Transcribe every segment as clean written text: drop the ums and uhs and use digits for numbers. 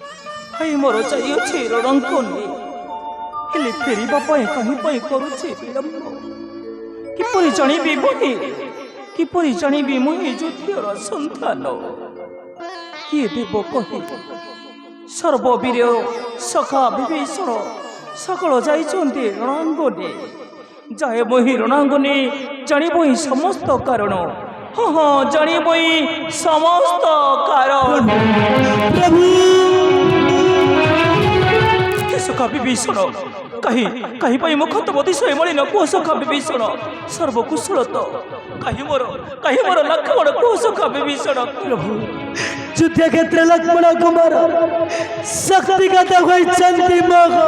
भाई मोर चाहिए रଣंकने हेले फेरिबा पई कहीं पई करूछे विलंब किपरि जानिबी मुहि किपरि जानिबी मुहि ज्योतिर संतान किए देव कहि सर्ववीर सखा विभीषण सकल जाइछन्ति रणांगने जाए मुहि रणांगने जानिबई समस्त कारण हाँ हाँ जानिबई समस्त कारण प्रभु सखा विभीषण कहीं कहीं पाई मुख तो अतिशय मलिन कुह सखा विभीषण सर्वकुशल तो कहीं मोर लक्ष्मण कुह सखा विभीषण प्रभु युद्ध क्षेत्र लक्ष्मण कुमार शक्तिगत होइछन्ति मग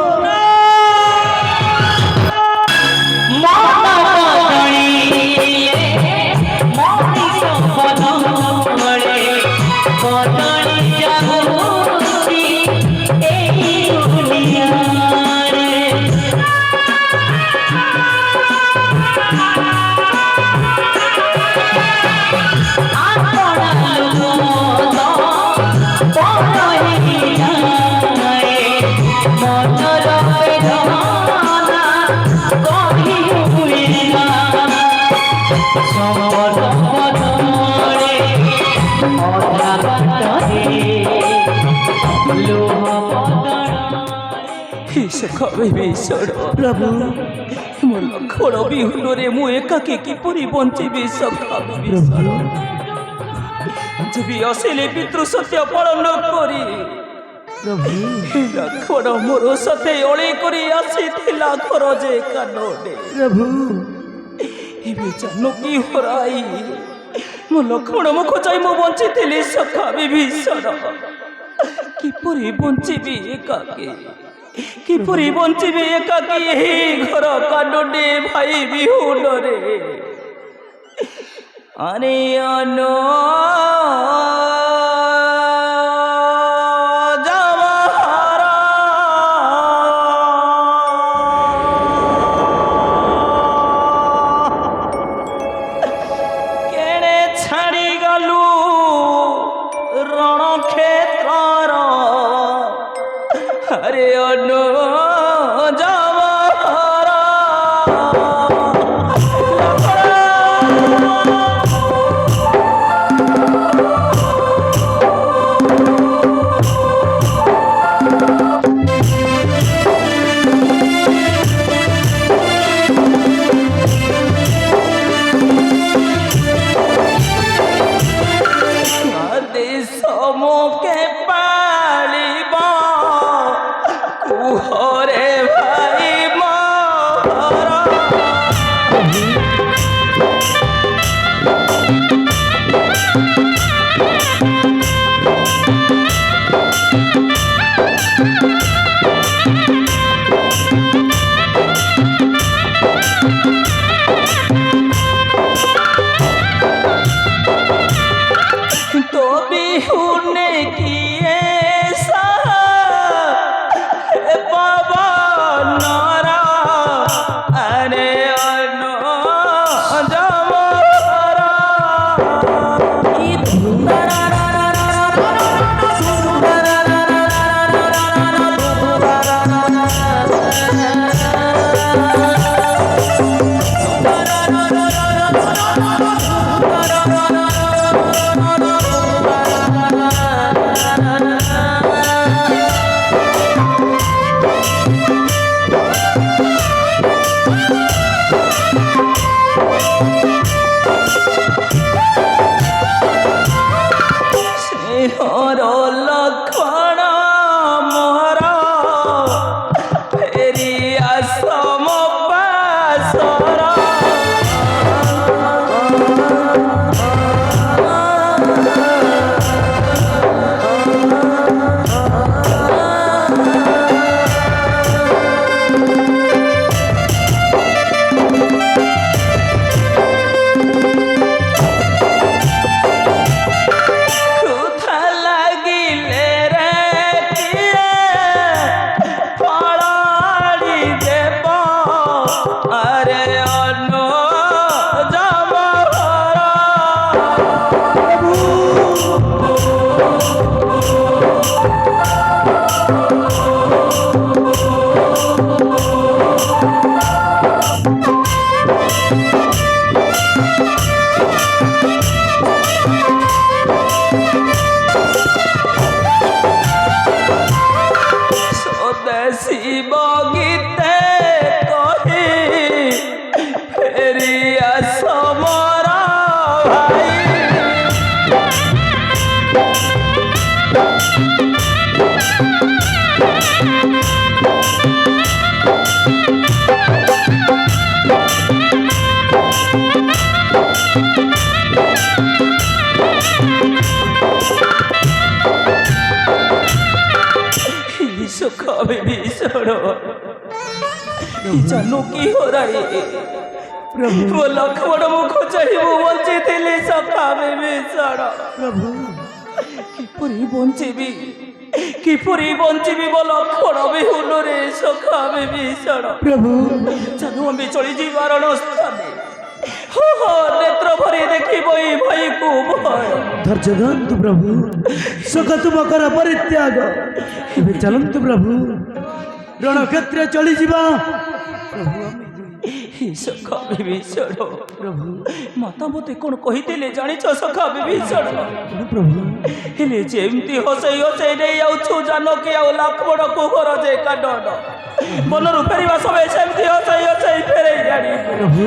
सखा विभीषण प्रभु मो लक्ष्मण विहुन रे मु एकाकी किपरि बंचिबी सखा विभीषण जबि असिले पितृ सत्य पालन करी प्रभु लक्ष्मण मोर सते अळे करी आसीथिला घर जे कानोडे प्रभु एबे जानकी हराई मो लक्ष्मण मुख चाहि मो बंचिथिली सखा विभीषण किपरि बंचिबी एकाकी किपरि बंचिबी एकाकी एही घर कानोडे भाई विहुन रे अरे अनो अरे अनो স্বদেশী বগিতে কহি ফেরিয়া সমর ভাই সখা বিভীষণ জানো কি হরাই प्रभु ମୋ ଲକ୍ଷ୍ମଣ ମୁଖ ଚାହିଁ ମୁଁ ବଞ୍ଚିଥିଲି ସଖା ବିଭୀଷଣ प्रभु କିପରି ବଞ୍ଚିବି ମୋ ଲକ୍ଷ୍ମଣ ବିହୁନରେ ସଖା ବିଭୀଷଣ प्रभु ଚାଲୁ ଆମେ ଚଳିଯିବା ରଣସ୍ଥାନେ ନେତ୍ର ଭରି ଦେଖିବ ଏଇ ଭାଇକୁ ଭୟ धैर्य धरतु प्रभु सुख तुम कर परित्याग एबे चलन्तु प्रभु रणक्षेत्र चली जीवा प्रभु ସଖା ବିଭୀଷଣ प्रभु ମାତା ମୋତେ କ'ଣ କହିଥିଲେ ଜାଣିଛ ସଖା ବିଭୀଷଣ प्रभु ହେଲେ ଯେମିତି ହସେଇ ହସେଇ ନେଇ ଯାଉଛୁ ଜାନକୀ ଆଉ ଲକ୍ଷ୍ମଣକୁ ଘର ଯେ କାଣ୍ଡ ମନରୁ ଫେରିବା ସମୟ ସେମିତି ହସେଇ ହସେଇ ଫେରେଇ ଜାଣି प्रभु